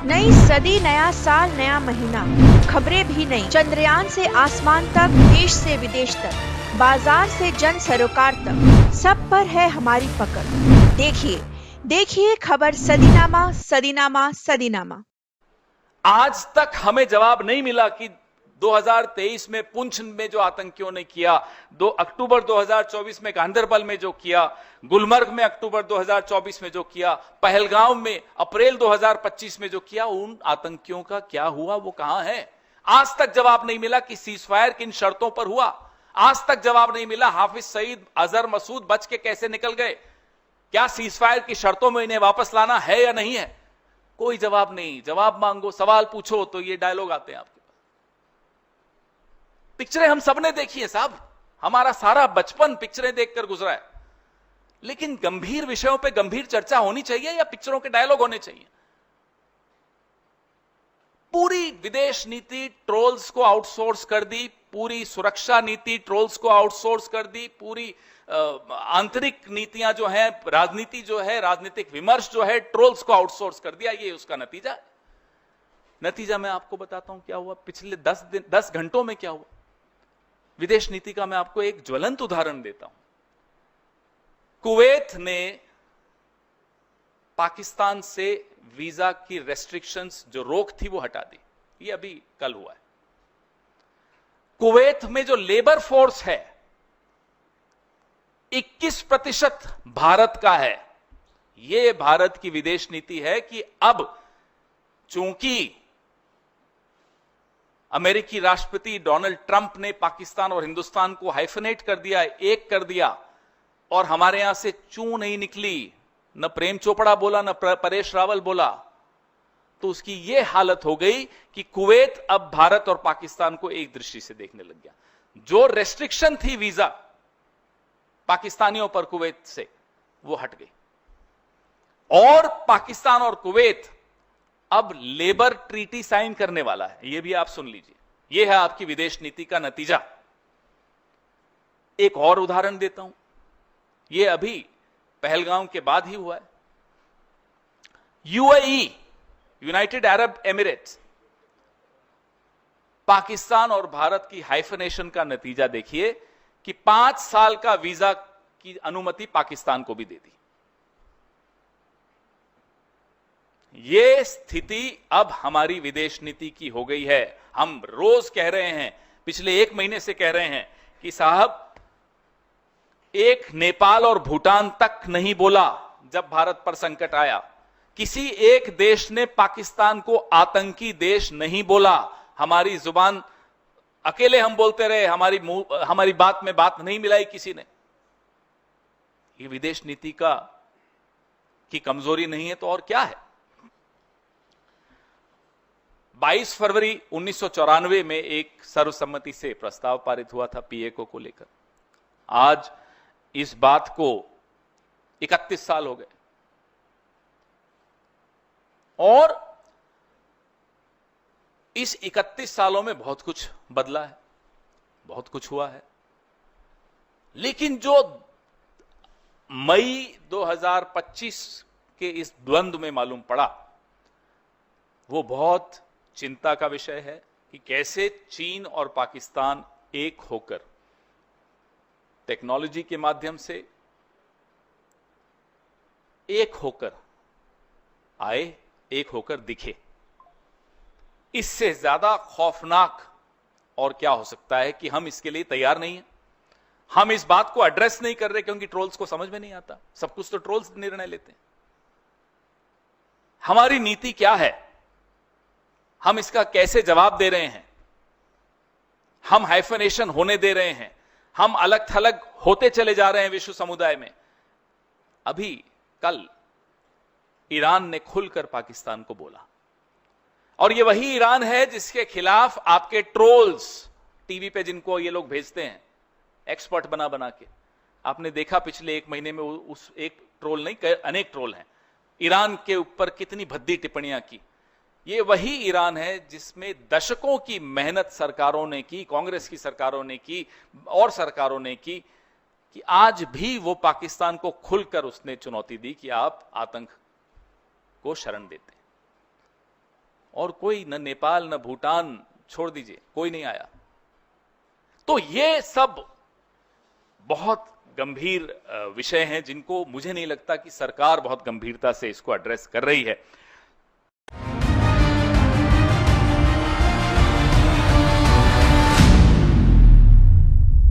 नई सदी, नया साल, नया महीना, खबरें भी नई। चंद्रयान से आसमान तक, देश से विदेश तक, बाजार से जन सरोकार तक, सब पर है हमारी पकड़। देखिए देखिए खबर सदीनामा सदीनामा सदीनामा। आज तक हमें जवाब नहीं मिला कि 2023 में पुंछ में जो आतंकियों ने किया, 2 अक्टूबर 2024 में गांधरबल में जो किया, गुलमर्ग में अक्टूबर 2024 में जो किया, पहलगांव में अप्रैल 2025 में जो किया, उन आतंकियों का क्या हुआ, वो कहां है? आज तक जवाब नहीं मिला कि सीजफायर किन शर्तों पर हुआ। आज तक जवाब नहीं मिला हाफिज सईद, अजहर मसूद बच के कैसे निकल गए। क्या सीजफायर की शर्तों में इन्हें वापस लाना है या नहीं है? कोई जवाब नहीं। जवाब मांगो, सवाल पूछो तो ये डायलॉग आते हैं आपके पास। पिक्चरें हम सबने देखी है साहब, हमारा सारा बचपन पिक्चरें देखकर गुजरा है। लेकिन गंभीर विषयों पे गंभीर चर्चा होनी चाहिए या पिक्चरों के डायलॉग होने चाहिए? पूरी विदेश नीति ट्रोल्स को आउटसोर्स कर दी, पूरी सुरक्षा नीति ट्रोल्स को आउटसोर्स कर दी, पूरी आंतरिक नीतियां जो है, राजनीति जो है, राजनीतिक विमर्श जो है, ट्रोल्स को आउटसोर्स कर दिया। ये उसका नतीजा है। नतीजा मैं आपको बताता हूं क्या हुआ पिछले 10 घंटों में। क्या हुआ विदेश नीति का, मैं आपको एक ज्वलंत उदाहरण देता हूं। कुवैत ने पाकिस्तान से वीजा की रेस्ट्रिक्शंस, जो रोक थी, वो हटा दी। ये अभी कल हुआ है। कुवैत में जो लेबर फोर्स है 21% भारत का है। यह भारत की विदेश नीति है कि अब चूंकि अमेरिकी राष्ट्रपति डोनाल्ड ट्रंप ने पाकिस्तान और हिंदुस्तान को हाइफनेट कर दिया, एक कर दिया, और हमारे यहां से चू नहीं निकली, न प्रेम चोपड़ा बोला, न परेश रावल बोला, तो उसकी यह हालत हो गई कि कुवैत अब भारत और पाकिस्तान को एक दृष्टि से देखने लग गया। जो रेस्ट्रिक्शन थी वीजा पाकिस्तानियों पर कुवैत से, वो हट गई। और पाकिस्तान और कुवैत अब लेबर ट्रीटी साइन करने वाला है। यह भी आप सुन लीजिए। यह है आपकी विदेश नीति का नतीजा। एक और उदाहरण देता हूं, यह अभी पहलगांव के बाद ही हुआ है। UAE, United Arab Emirates, Pakistan और भारत की हाइफनेशन का नतीजा देखिए कि 5 साल का वीजा की अनुमति पाकिस्तान को भी दे दी। यह स्थिति अब हमारी विदेश नीति की हो गई है। हम रोज कह रहे हैं, पिछले 1 महीने से कह रहे हैं कि साहब, एक नेपाल और भूटान तक नहीं बोला जब भारत पर संकट आया। किसी एक देश ने पाकिस्तान को आतंकी देश नहीं बोला। हमारी जुबान अकेले हम बोलते रहे, हमारी बात में बात नहीं मिलाई किसी ने। ये विदेश नीति की कमजोरी नहीं है तो और क्या है? 22 फरवरी 1994 में एक सर्वसम्मति से प्रस्ताव पारित हुआ था पीएको को लेकर। आज इस बात को 31 साल हो गए और इस 31 सालों में बहुत कुछ बदला है, बहुत कुछ हुआ है। लेकिन जो मई 2025 के इस द्वंद्व में मालूम पड़ा, वो बहुत चिंता का विषय है कि कैसे चीन और पाकिस्तान एक होकर टेक्नोलॉजी के माध्यम से एक होकर आए, एक होकर दिखे। इससे ज्यादा खौफनाक और क्या हो सकता है कि हम इसके लिए तैयार नहीं हैं। हम इस बात को एड्रेस नहीं कर रहे क्योंकि ट्रोल्स को समझ में नहीं आता। सब कुछ तो ट्रोल्स निर्णय लेते हैं। हमारी नीति क्या है, हम इसका कैसे जवाब दे रहे हैं? हम हाइफनेशन होने दे रहे हैं, हम अलग थलग होते चले जा रहे हैं विश्व समुदाय में। अभी कल ईरान ने खुलकर पाकिस्तान को बोला, और ये वही ईरान है जिसके खिलाफ आपके ट्रोल्स टीवी पे, जिनको ये लोग भेजते हैं एक्सपर्ट बना बना के, आपने देखा पिछले 1 महीने में उस एक ट्रोल नहीं, अनेक ट्रोल हैं, ईरान के ऊपर कितनी भद्दी टिप्पणियां की। ये वही ईरान है जिसमें दशकों की मेहनत सरकारों ने की, कांग्रेस की सरकारों ने की और सरकारों ने की, कि आज भी वो पाकिस्तान को खुलकर उसने चुनौती दी कि आप आतंक को शरण देते हैं। और कोई न नेपाल न भूटान, छोड़ दीजिए, कोई नहीं आया। तो ये सब बहुत गंभीर विषय हैं जिनको मुझे नहीं लगता कि सरकार बहुत गंभीरता से इसको एड्रेस कर रही है।